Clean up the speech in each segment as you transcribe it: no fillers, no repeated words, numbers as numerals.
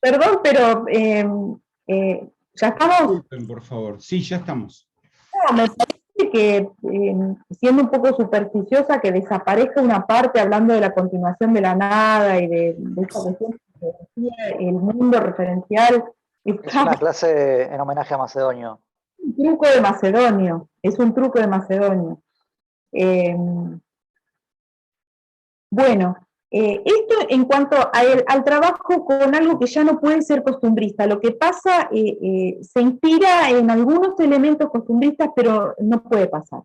Perdón, pero ya estamos. Disculpen, por favor. Sí, ya estamos. No, me parece que, siendo un poco supersticiosa, que desaparezca una parte hablando de la continuación de la nada y de esta cuestión que decía el mundo referencial, Es está una clase en homenaje a Macedonio. un truco de Macedonio, es un truco de Macedonio. Eh, Bueno, esto en cuanto al trabajo con algo que ya no puede ser costumbrista. Lo que pasa, se inspira en algunos elementos costumbristas, pero no puede pasar.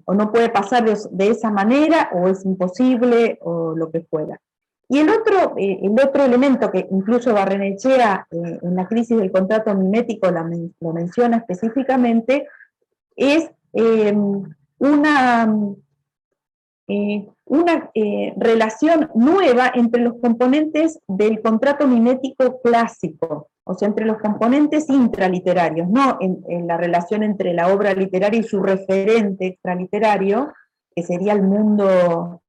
O no puede pasar de esa manera, o es imposible, o lo que fuera. Y el otro elemento que incluso Barrenechea en la crisis del contrato mimético lo menciona específicamente, es una relación nueva entre los componentes del contrato mimético clásico, o sea, entre los componentes intraliterarios, no en la relación entre la obra literaria y su referente extraliterario, que sería el mundo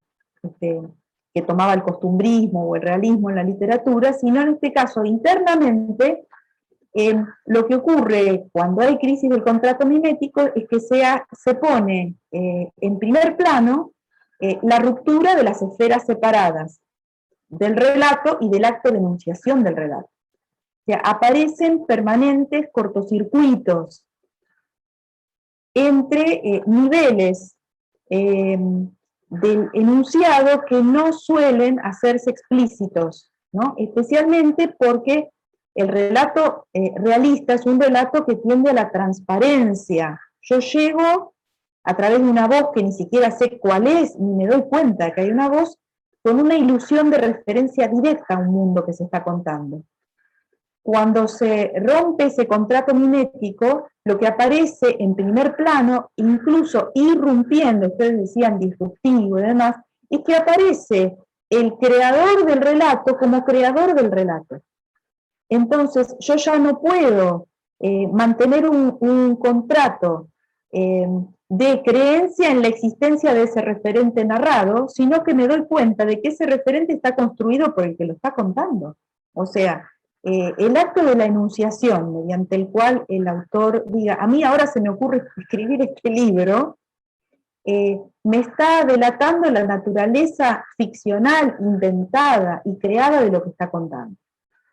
que tomaba el costumbrismo o el realismo en la literatura, sino en este caso internamente. Lo que ocurre cuando hay crisis del contrato mimético es que se pone en primer plano la ruptura de las esferas separadas del relato y del acto de enunciación del relato. O sea, aparecen permanentes cortocircuitos entre niveles del enunciado que no suelen hacerse explícitos, ¿no? Especialmente porque el relato realista es un relato que tiende a la transparencia. Yo llego a través de una voz que ni siquiera sé cuál es, ni me doy cuenta que hay una voz, con una ilusión de referencia directa a un mundo que se está contando. Cuando se rompe ese contrato mimético, lo que aparece en primer plano, incluso irrumpiendo, ustedes decían disruptivo y demás, es que aparece el creador del relato como creador del relato. Entonces, yo ya no puedo mantener un contrato de creencia en la existencia de ese referente narrado, sino que me doy cuenta de que ese referente está construido por el que lo está contando. O sea, el acto de la enunciación, mediante el cual el autor diga, a mí ahora se me ocurre escribir este libro, me está delatando la naturaleza ficcional, inventada y creada de lo que está contando,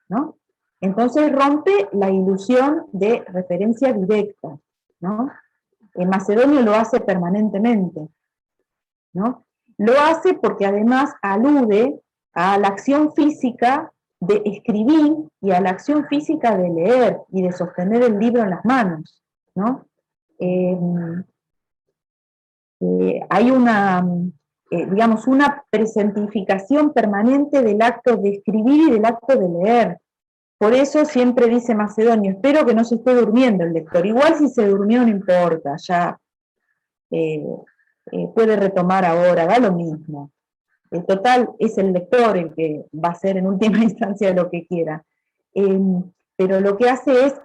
¿no? Entonces rompe la ilusión de referencia directa, ¿no? Macedonio lo hace permanentemente, ¿no? Lo hace porque además alude a la acción física de escribir y a la acción física de leer y de sostener el libro en las manos, ¿no? Hay digamos, una presentificación permanente del acto de escribir y del acto de leer. Por eso siempre dice Macedonio, espero que no se esté durmiendo el lector. Igual si se durmió no importa, ya puede retomar ahora, da lo mismo. En total es el lector el que va a hacer en última instancia lo que quiera. Pero lo que hace es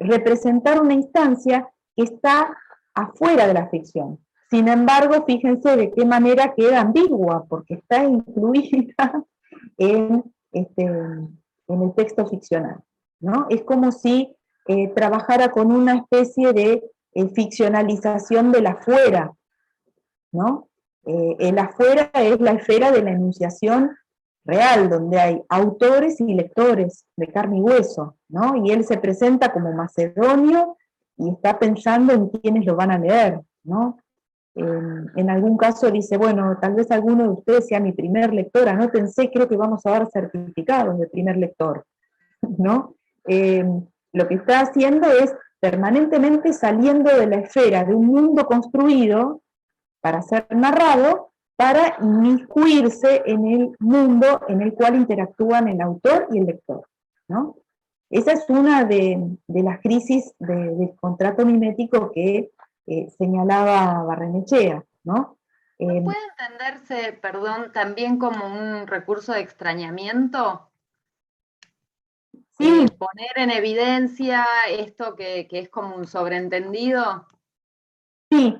representar una instancia que está afuera de la ficción. Sin embargo, fíjense de qué manera queda ambigua, porque está incluida en, en el texto ficcional, ¿no? Es como si trabajara con una especie de ficcionalización del afuera, ¿no? El afuera es la esfera de la enunciación real, donde hay autores y lectores de carne y hueso, ¿no? Y él se presenta como macedonio y está pensando en quiénes lo van a leer, ¿no? En algún caso dice, bueno, tal vez alguno de ustedes sea mi primer lector, anótense, creo que vamos a dar certificados de primer lector, ¿no? Lo que está haciendo es permanentemente saliendo de la esfera de un mundo construido para ser narrado, para inmiscuirse en el mundo en el cual interactúan el autor y el lector, ¿no? Esa es una de las crisis del contrato mimético que señalaba Barrenechea, ¿no? ¿No puede entenderse, perdón, también como un recurso de extrañamiento? Sí, Poner en evidencia esto que es como un sobreentendido. Sí,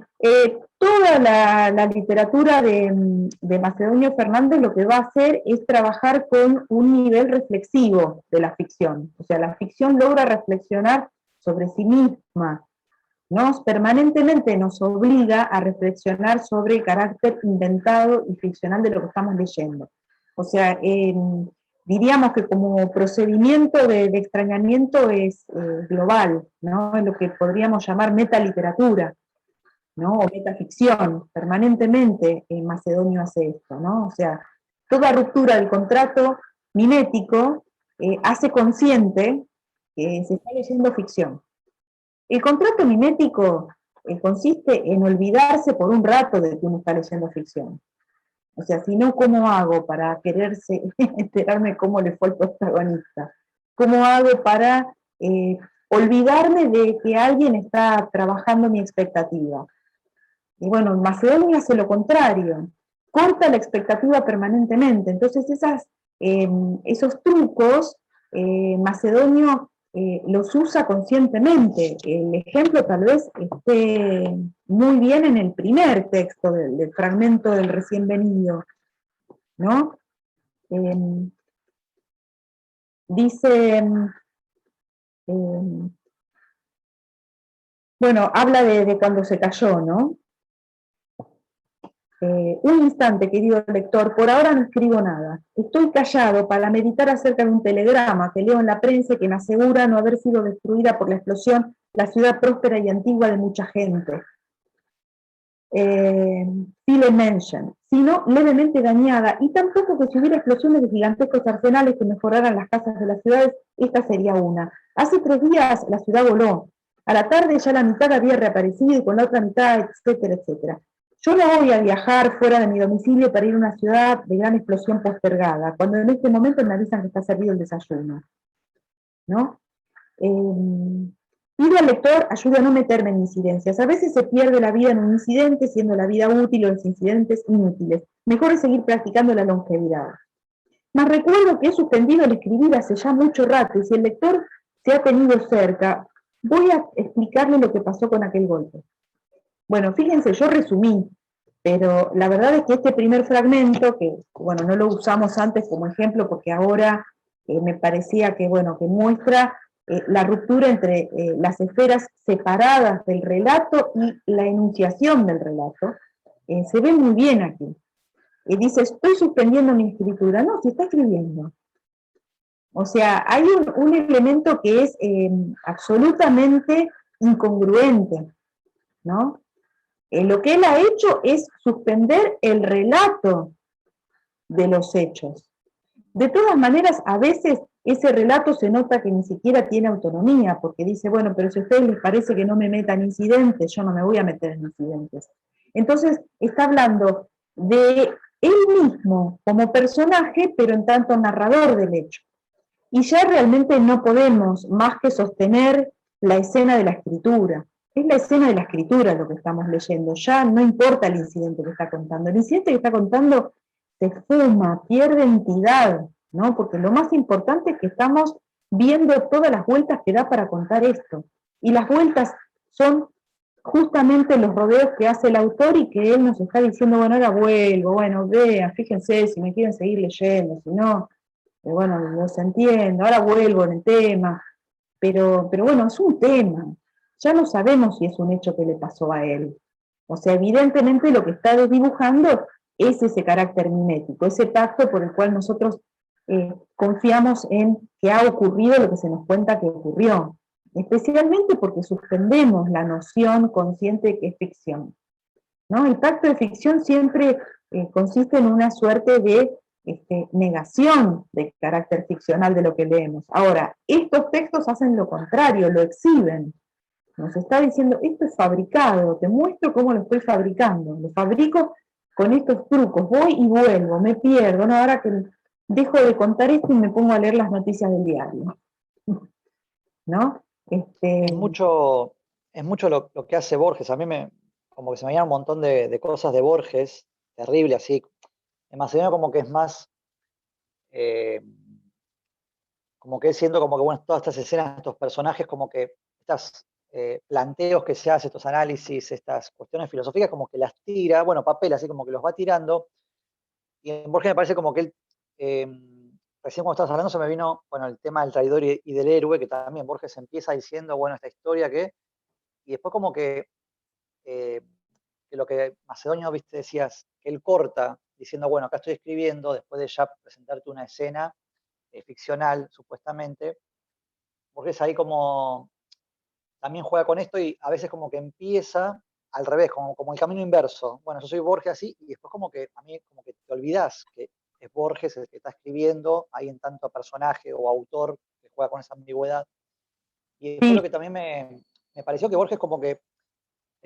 toda la literatura de Macedonio Fernández lo que va a hacer es trabajar con un nivel reflexivo de la ficción. O sea, la ficción logra reflexionar sobre sí misma, permanentemente nos obliga a reflexionar sobre el carácter inventado y ficcional de lo que estamos leyendo. O sea, diríamos que como procedimiento de extrañamiento es global, ¿no? Es lo que podríamos llamar metaliteratura, ¿no? O metaficción. Permanentemente Macedonio hace esto, ¿no? O sea, toda ruptura del contrato mimético hace consciente que se está leyendo ficción. El contrato mimético consiste en olvidarse por un rato de que uno está leyendo ficción. O sea, si no, ¿cómo hago para quererse enterarme cómo le fue al protagonista? ¿Cómo hago para olvidarme de que alguien está trabajando mi expectativa? Y bueno, Macedonia hace lo contrario, corta la expectativa permanentemente. Entonces esos trucos, Macedonio los usa conscientemente. El ejemplo tal vez esté muy bien en el primer texto del fragmento del recién venido, ¿no? Dice, bueno, habla de cuando se cayó, ¿no? Un instante, querido lector, por ahora no escribo nada. Estoy callado para meditar acerca de un telegrama que leo en la prensa y que me asegura no haber sido destruida por la explosión la ciudad próspera y antigua de mucha gente. Phile Mention, sino levemente dañada, y tampoco que si hubiera explosiones de gigantescos arsenales que mejoraran las casas de las ciudades, esta sería una. Hace 3 días la ciudad voló. A la tarde ya la mitad había reaparecido y con la otra mitad, etcétera, etcétera. Yo no voy a viajar fuera de mi domicilio para ir a una ciudad de gran explosión postergada, cuando en este momento me avisan que está servido el desayuno, ¿no? Pido al lector ayuda a no meterme en incidencias. A veces se pierde la vida en un incidente, siendo la vida útil o los incidentes inútiles. Mejor es seguir practicando la longevidad. Mas recuerdo que he suspendido el escribir hace ya mucho rato, y si el lector se ha tenido cerca, voy a explicarle lo que pasó con aquel golpe. Bueno, fíjense, yo resumí, pero la verdad es que este primer fragmento, que bueno, no lo usamos antes como ejemplo porque ahora me parecía que, bueno, que muestra la ruptura entre las esferas separadas del relato y la enunciación del relato, se ve muy bien aquí. Dice, estoy suspendiendo mi escritura. No, se está escribiendo. O sea, hay un elemento que es absolutamente incongruente, ¿no? Lo que él ha hecho es suspender el relato de los hechos. De todas maneras, a veces ese relato se nota que ni siquiera tiene autonomía, porque dice, bueno, pero si a ustedes les parece que no me metan incidentes, yo no me voy a meter en incidentes. Entonces, está hablando de él mismo como personaje, pero en tanto narrador del hecho. Y ya realmente no podemos más que sostener la escena de la escritura. Es la escena de la escritura lo que estamos leyendo, ya no importa el incidente que está contando. El incidente que está contando se esfuma, pierde entidad, ¿no? Porque lo más importante es que estamos viendo todas las vueltas que da para contar esto. Y las vueltas son justamente los rodeos que hace el autor y que él nos está diciendo, bueno, ahora vuelvo, bueno, vean, fíjense si me quieren seguir leyendo, si no, bueno, los entiendo, ahora vuelvo en el tema, pero bueno, es un tema, ya no sabemos si es un hecho que le pasó a él. O sea, evidentemente lo que está dibujando es ese carácter mimético, ese pacto por el cual nosotros confiamos en que ha ocurrido lo que se nos cuenta que ocurrió, especialmente porque suspendemos la noción consciente de que es ficción, ¿no? El pacto de ficción siempre consiste en una suerte de negación del carácter ficcional de lo que leemos. Ahora, estos textos hacen lo contrario, lo exhiben. Nos está diciendo, esto es fabricado, te muestro cómo lo estoy fabricando. Lo fabrico con estos trucos, voy y vuelvo, me pierdo. No, ahora que dejo de contar esto y me pongo a leer las noticias del diario. ¿No? Es mucho lo que hace Borges. A mí como que se me vienen un montón de cosas de Borges, terrible así. En Macedonio como que es más, como que siento como que, bueno, todas estas escenas, estos personajes, como que estas planteos que se hace, estos análisis, estas cuestiones filosóficas, como que las tira, bueno, papel, así como que los va tirando, y en Borges me parece como que él, recién cuando estabas hablando se me vino, bueno, el tema del traidor y del héroe, que también Borges empieza diciendo, bueno, esta historia y después como que lo que Macedonio, viste, decías, que él corta, diciendo, bueno, acá estoy escribiendo, después de ya presentarte una escena ficcional, supuestamente, Borges ahí como también juega con esto y a veces como que empieza al revés, como el camino inverso. Bueno, yo soy Borges así, y después como que a mí como que te olvidás que es Borges el que está escribiendo, ahí en tanto personaje o autor que juega con esa ambigüedad. Y después lo que también me pareció que Borges es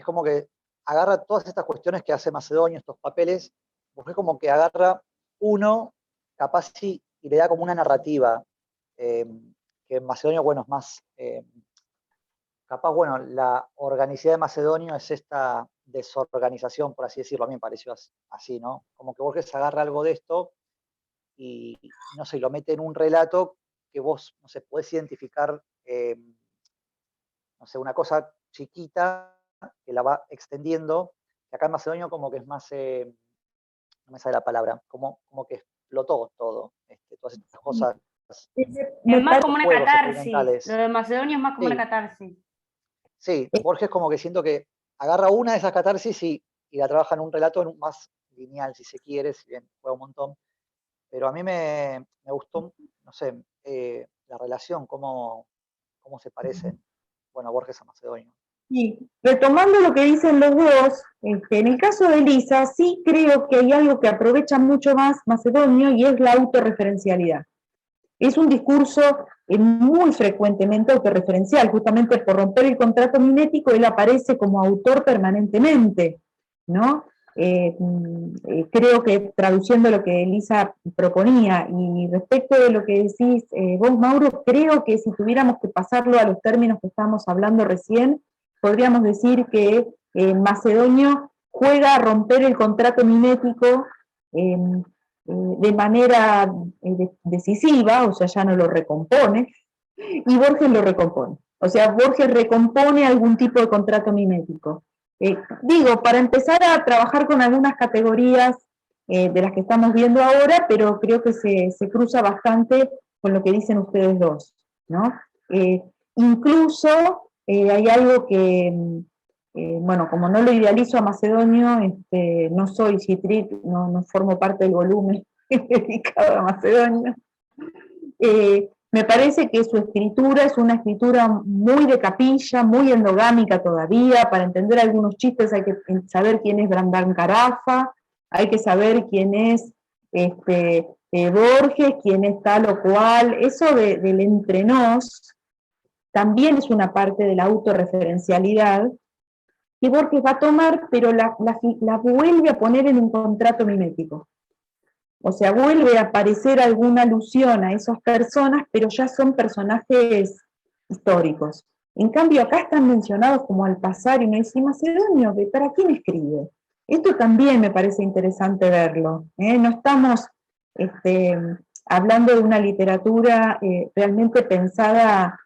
como que agarra todas estas cuestiones que hace Macedonio, estos papeles, Borges como que agarra uno, capaz y le da como una narrativa, que en Macedonio, bueno, es más... capaz, bueno, la organicidad de Macedonio es esta desorganización, por así decirlo, a mí me pareció así, ¿no? Como que Borges agarra algo de esto y no sé, lo mete en un relato que vos, no sé, podés identificar, no sé, una cosa chiquita que la va extendiendo, que acá en Macedonio como que es más, no me sale la palabra, como que explotó todo, todas estas cosas, Me Es más parece como una juegos catarsis. experimentales. Lo de Macedonio es más como una Sí, catarsis. sí, Borges como que siento que agarra una de esas catarsis y la trabaja en un relato más lineal, si se quiere, si bien juega un montón. Pero a mí me gustó, no sé, la relación, cómo se parecen, bueno, Borges a Macedonio. sí, retomando lo que dicen los dos, en el caso de Elisa, sí creo que hay algo que aprovecha mucho más Macedonio y es la autorreferencialidad. Es un discurso muy frecuentemente autorreferencial, justamente por romper el contrato mimético, él aparece como autor permanentemente, ¿no? Creo que traduciendo lo que Elisa proponía, y respecto de lo que decís vos, Mauro, creo que si tuviéramos que pasarlo a los términos que estábamos hablando recién, podríamos decir que Macedonio juega a romper el contrato mimético de manera decisiva, o sea, ya no lo recompone, y Borges lo recompone. O sea, Borges recompone algún tipo de contrato mimético. Digo, para empezar a trabajar con algunas categorías de las que estamos viendo ahora, pero creo que se cruza bastante con lo que dicen ustedes dos, ¿no? Incluso hay algo que, bueno, como no lo idealizo a Macedonio, no soy Citrit, no formo parte del volumen dedicado a Macedonio. Me parece que su escritura es una escritura muy de capilla, muy endogámica todavía. Para entender algunos chistes hay que saber quién es Brandán Carafa, hay que saber quién es Borges, quién es tal o cual. Eso del entre nos también es una parte de la autorreferencialidad que Borges va a tomar, pero la vuelve a poner en un contrato mimético. O sea, vuelve a aparecer alguna alusión a esas personas, pero ya son personajes históricos. En cambio, acá están mencionados como al pasar, y me dice, Macedonio, ¿para quién escribe? Esto también me parece interesante verlo. No estamos hablando de una literatura realmente pensada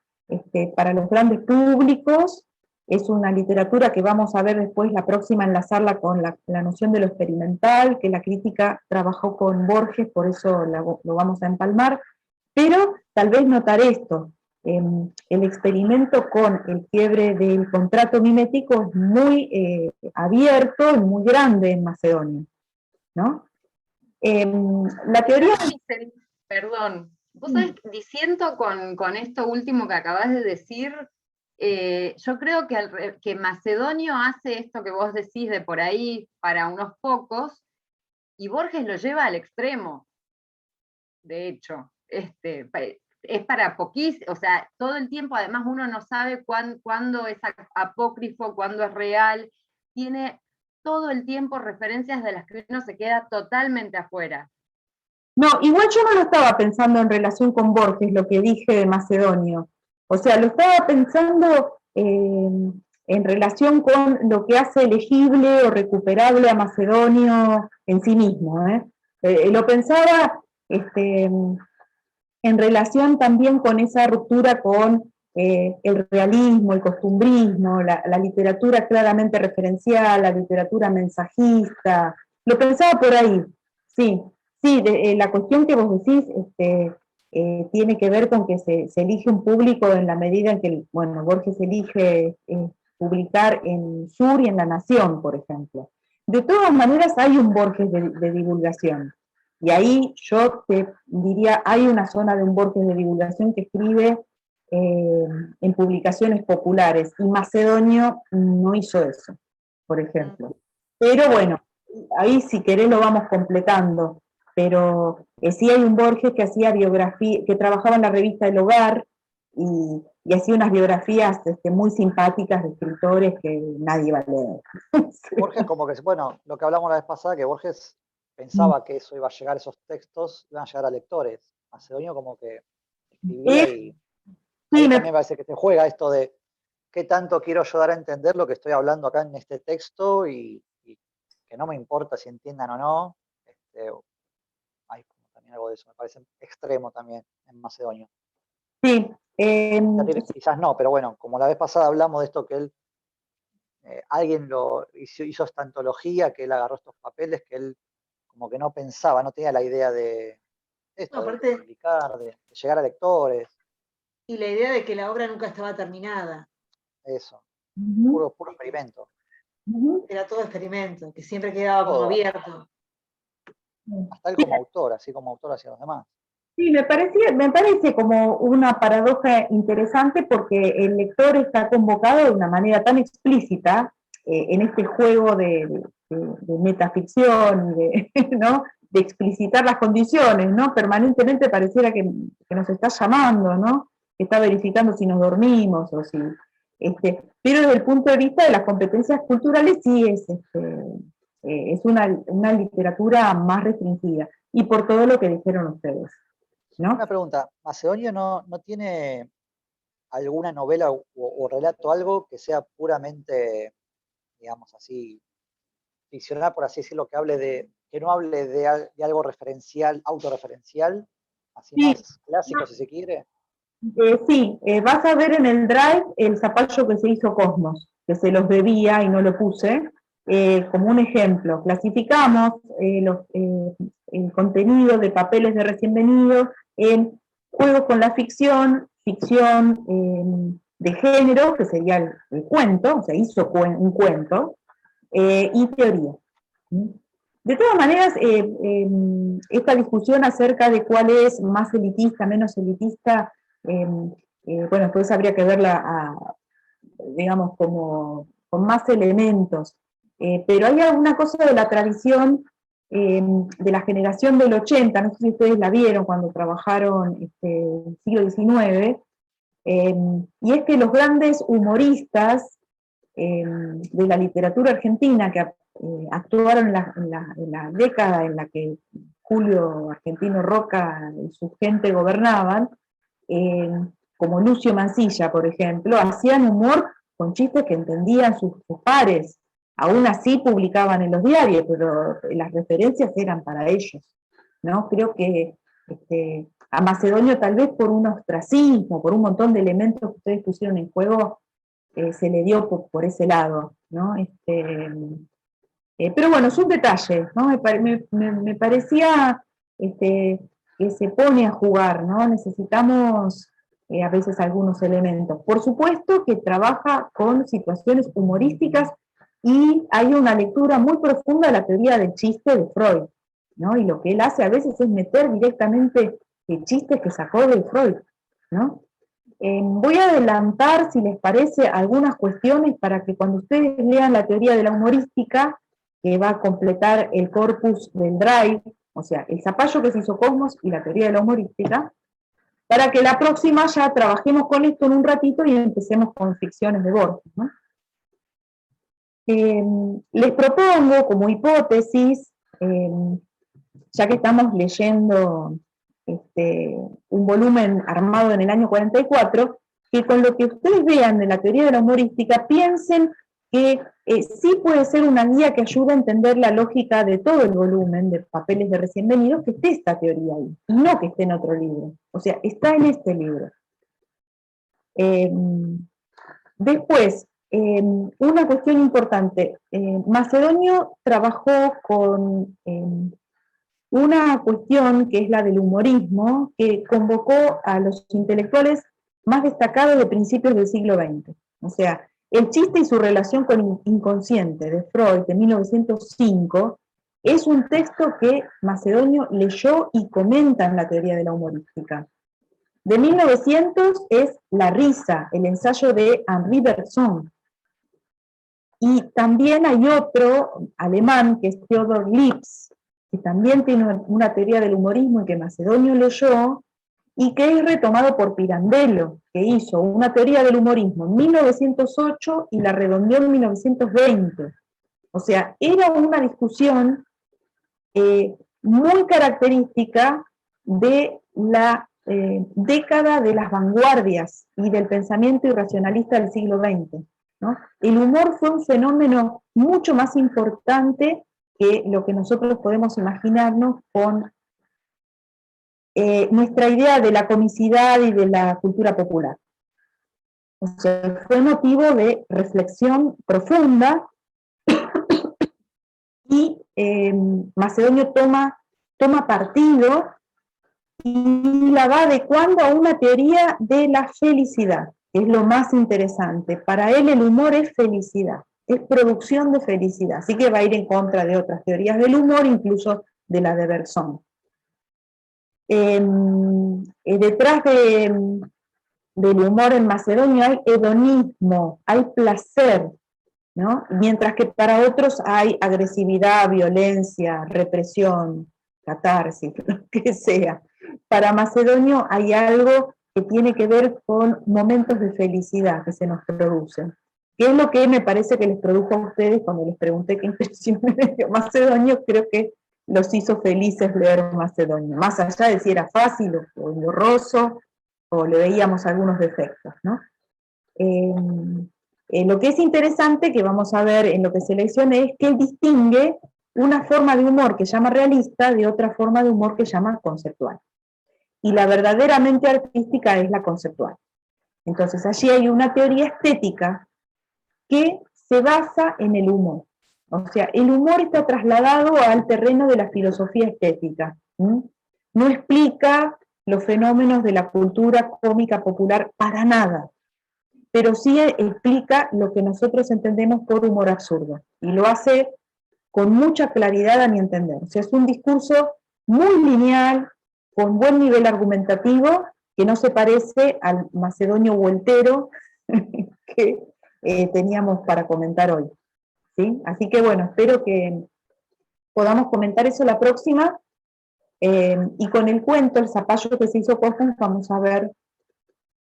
para los grandes públicos. Es una literatura que vamos a ver después, la próxima, enlazarla con la noción de lo experimental, que la crítica trabajó con Borges, por eso lo vamos a empalmar, pero tal vez notar esto, el experimento con el quiebre del contrato mimético es muy abierto y muy grande en Macedonia, ¿no? La teoría... Perdón, vos sabés, diciendo con esto último que acabas de decir, yo creo que Macedonio hace esto que vos decís de por ahí para unos pocos, y Borges lo lleva al extremo. De hecho, es para poquísimo, o sea, todo el tiempo, además uno no sabe cuándo es apócrifo, cuándo es real, tiene todo el tiempo referencias de las que uno se queda totalmente afuera. No, igual yo no lo estaba pensando en relación con Borges, lo que dije de Macedonio. O sea, lo estaba pensando en relación con lo que hace elegible o recuperable a Macedonio en sí mismo. Lo pensaba en relación también con esa ruptura con el realismo, el costumbrismo, la literatura claramente referencial, la literatura mensajista. Lo pensaba por ahí, sí. Sí, la cuestión que vos decís tiene que ver con que se elige un público en la medida en que, bueno, Borges elige publicar en Sur y en La Nación, por ejemplo. De todas maneras hay un Borges de divulgación. Y ahí yo te diría, hay una zona de un Borges de divulgación que escribe en publicaciones populares, y Macedonio no hizo eso, por ejemplo. Pero bueno, ahí si querés lo vamos completando, pero sí hay un Borges que hacía biografía, que trabajaba en la revista El Hogar, y hacía unas biografías muy simpáticas de escritores que nadie va a leer. Borges como que, bueno, lo que hablamos la vez pasada, que Borges pensaba que eso iba a llegar, esos textos iban a llegar a lectores. Macedonio como que escribía y ahí también parece que se juega esto de qué tanto quiero yo dar a entender lo que estoy hablando acá en este texto y que no me importa si entiendan o no. Hay también algo de eso, me parece extremo también en Macedonio. Sí. Quizás no, pero bueno, como la vez pasada hablamos de esto que él, alguien lo hizo esta antología, que él agarró estos papeles, que él como que no pensaba, no tenía la idea de esto, No, aparte, de publicar, de llegar a lectores. Y la idea de que la obra nunca estaba terminada. Eso, Uh-huh. puro experimento. Uh-huh. Era todo experimento, que siempre quedaba como Todo. abierto. Hasta él como autor, así como autor hacia los demás. Sí, me parece como una paradoja interesante, porque el lector está convocado de una manera tan explícita en este juego de metaficción, ¿no? De explicitar las condiciones, ¿no? Permanentemente pareciera que nos está llamando, ¿no? Que está verificando si nos dormimos o si... pero desde el punto de vista de las competencias culturales sí es una literatura más restringida, y por todo lo que dijeron ustedes, ¿no? Una pregunta, ¿Macedonio no tiene alguna novela o relato, algo que sea puramente, digamos así, ficcional, por así decirlo, que no hable de algo referencial, autorreferencial, así Sí. más clásico si se quiere? Sí, vas a ver en el Drive el zapallo que se hizo Cosmos, que se los debía y no lo puse, como un ejemplo. Clasificamos el contenido de papeles de recién venidos en juegos con la ficción de género, que sería el cuento, o sea, hizo un cuento, y teoría. De todas maneras, esta discusión acerca de cuál es más elitista, menos elitista, bueno, después habría que verla, digamos, como con más elementos. Pero hay alguna cosa de la tradición de la generación del 80, no sé si ustedes la vieron cuando trabajaron el siglo XIX, y es que los grandes humoristas de la literatura argentina que actuaron en la década en la que Julio Argentino Roca y su gente gobernaban, como Lucio Mansilla, por ejemplo, hacían humor con chistes que entendían sus pares. Aún así publicaban en los diarios, pero las referencias eran para ellos, ¿no? Creo que a Macedonio, tal vez por un ostracismo, por un montón de elementos que ustedes pusieron en juego, se le dio por ese lado, ¿no? Pero bueno, es un detalle, ¿no? Me parecía que se pone a jugar, ¿no? Necesitamos a veces algunos elementos. Por supuesto que trabaja con situaciones humorísticas, y hay una lectura muy profunda de la teoría del chiste de Freud, ¿no? Y lo que él hace a veces es meter directamente chistes que sacó de Freud, ¿no? Voy a adelantar, si les parece, algunas cuestiones para que cuando ustedes lean la teoría de la humorística, que va a completar el corpus del Drive, o sea, el zapallo que se hizo Cosmos y la teoría de la humorística, para que la próxima ya trabajemos con esto en un ratito y empecemos con ficciones de Borges, ¿no? Les propongo como hipótesis, ya que estamos leyendo un volumen armado en el año 44, que con lo que ustedes vean de la teoría de la humorística, piensen que sí puede ser una guía que ayuda a entender la lógica de todo el volumen de papeles de recién venidos, que esté esta teoría ahí, y no que esté en otro libro. O sea, está en este libro. Después, una cuestión importante, Macedonio trabajó con una cuestión que es la del humorismo, que convocó a los intelectuales más destacados de principios del siglo XX. O sea, El chiste y su relación con el inconsciente, de Freud, de 1905, es un texto que Macedonio leyó y comenta en la teoría de la humorística. De 1900 es La risa, el ensayo de Henri Bergson. Y también hay otro alemán, que es Theodor Lipps, que también tiene una teoría del humorismo y que Macedonio leyó, y que es retomado por Pirandello, que hizo una teoría del humorismo en 1908 y la redondeó en 1920. O sea, era una discusión muy característica de la década de las vanguardias y del pensamiento irracionalista del siglo XX, ¿no? El humor fue un fenómeno mucho más importante que lo que nosotros podemos imaginarnos con nuestra idea de la comicidad y de la cultura popular. O sea, fue motivo de reflexión profunda y Macedonio toma partido y la va adecuando a una teoría de la felicidad, que es lo más interesante. Para él el humor es felicidad, es producción de felicidad, así que va a ir en contra de otras teorías del humor, incluso de la de Bergson. Detrás del humor en Macedonio hay hedonismo, hay placer, ¿no? Mientras que para otros hay agresividad, violencia, represión, catarsis, lo que sea. Para Macedonio hay algo que tiene que ver con momentos de felicidad que se nos producen. ¿Qué es lo que me parece que les produjo a ustedes cuando les pregunté qué impresiones de Macedonio? Creo que los hizo felices leer Macedonio, más allá de si era fácil o engorroso, o le veíamos algunos defectos, ¿no? Lo que es interesante, que vamos a ver en lo que seleccioné, es que él distingue una forma de humor que llama realista de otra forma de humor que llama conceptual. Y la verdaderamente artística es la conceptual. Entonces allí hay una teoría estética que se basa en el humor. O sea, el humor está trasladado al terreno de la filosofía estética. No explica los fenómenos de la cultura cómica popular para nada, pero sí explica lo que nosotros entendemos por humor absurdo, y lo hace con mucha claridad a mi entender. O sea, es un discurso muy lineal, con buen nivel argumentativo, que no se parece al Macedonio vueltero que teníamos para comentar hoy. ¿Sí? Así que bueno, espero que podamos comentar eso la próxima, y con el cuento, el zapallo que se hizo Cosmos, vamos a ver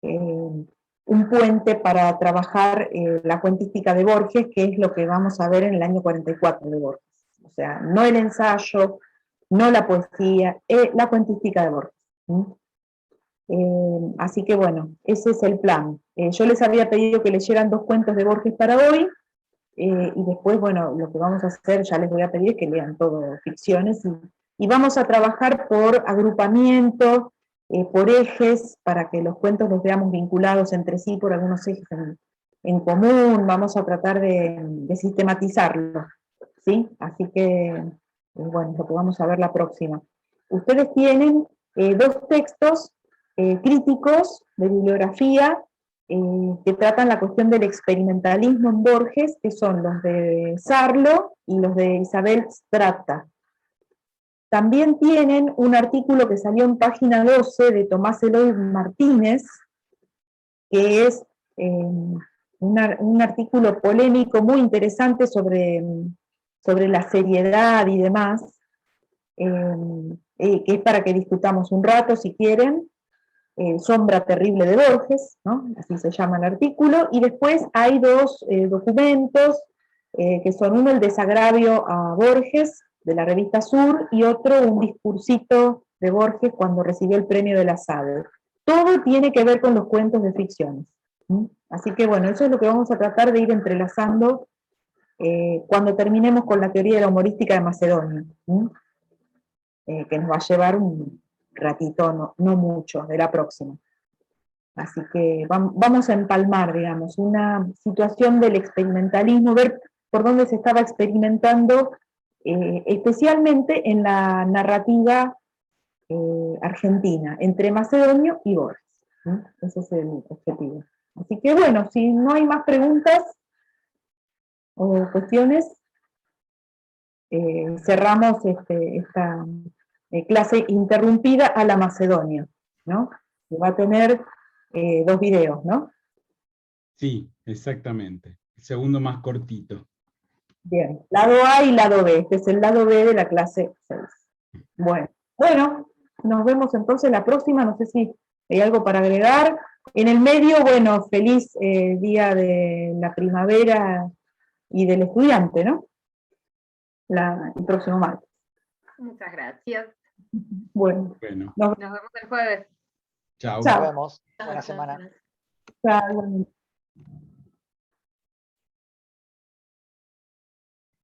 un puente para trabajar la cuentística de Borges, que es lo que vamos a ver en el año 44 de Borges. O sea, no el ensayo, no la poesía, la cuentística de Borges. Así que bueno, ese es el plan. Yo les había pedido que leyeran 2 cuentos de Borges para hoy, y después, bueno, lo que vamos a hacer, ya les voy a pedir que lean todo ficciones, y vamos a trabajar por agrupamiento, por ejes, para que los cuentos los veamos vinculados entre sí por algunos ejes en común. Vamos a tratar de sistematizarlo, ¿sí? Así que, bueno, lo que vamos a ver la próxima. Ustedes tienen 2 textos críticos de bibliografía que tratan la cuestión del experimentalismo en Borges, que son los de Sarlo y los de Isabel Stratta. También tienen un artículo que salió en página 12 de Tomás Eloy Martínez, que es un artículo polémico muy interesante sobre la seriedad y demás, que es para que discutamos un rato si quieren. Sombra terrible de Borges, ¿no? Así se llama el artículo, y después hay 2 documentos, que son uno el desagravio a Borges, de la revista Sur, y otro un discursito de Borges cuando recibió el premio de la SADE. Todo tiene que ver con los cuentos de ficciones. Así que bueno, eso es lo que vamos a tratar de ir entrelazando cuando terminemos con la teoría de la humorística de Macedonio, que nos va a llevar un ratito, no mucho, de la próxima. Así que vamos a empalmar, digamos, una situación del experimentalismo, ver por dónde se estaba experimentando, especialmente en la narrativa argentina, entre Macedonio y Borges. ¿Sí? Ese es el objetivo. Así que bueno, si no hay más preguntas o cuestiones, cerramos esta clase interrumpida a la Macedonia, ¿no? Que va a tener 2 videos, ¿no? Sí, exactamente. El segundo más cortito. Bien, lado A y lado B. Este es el lado B de la clase 6. Bueno, nos vemos entonces la próxima. No sé si hay algo para agregar. En el medio, bueno, feliz día de la primavera y del estudiante, ¿no? El próximo martes. Muchas gracias. Bueno, Bueno, nos Nos vemos el jueves. chao. Chao. Nos vemos. Chao, Buena chao, semana. gracias. vemos.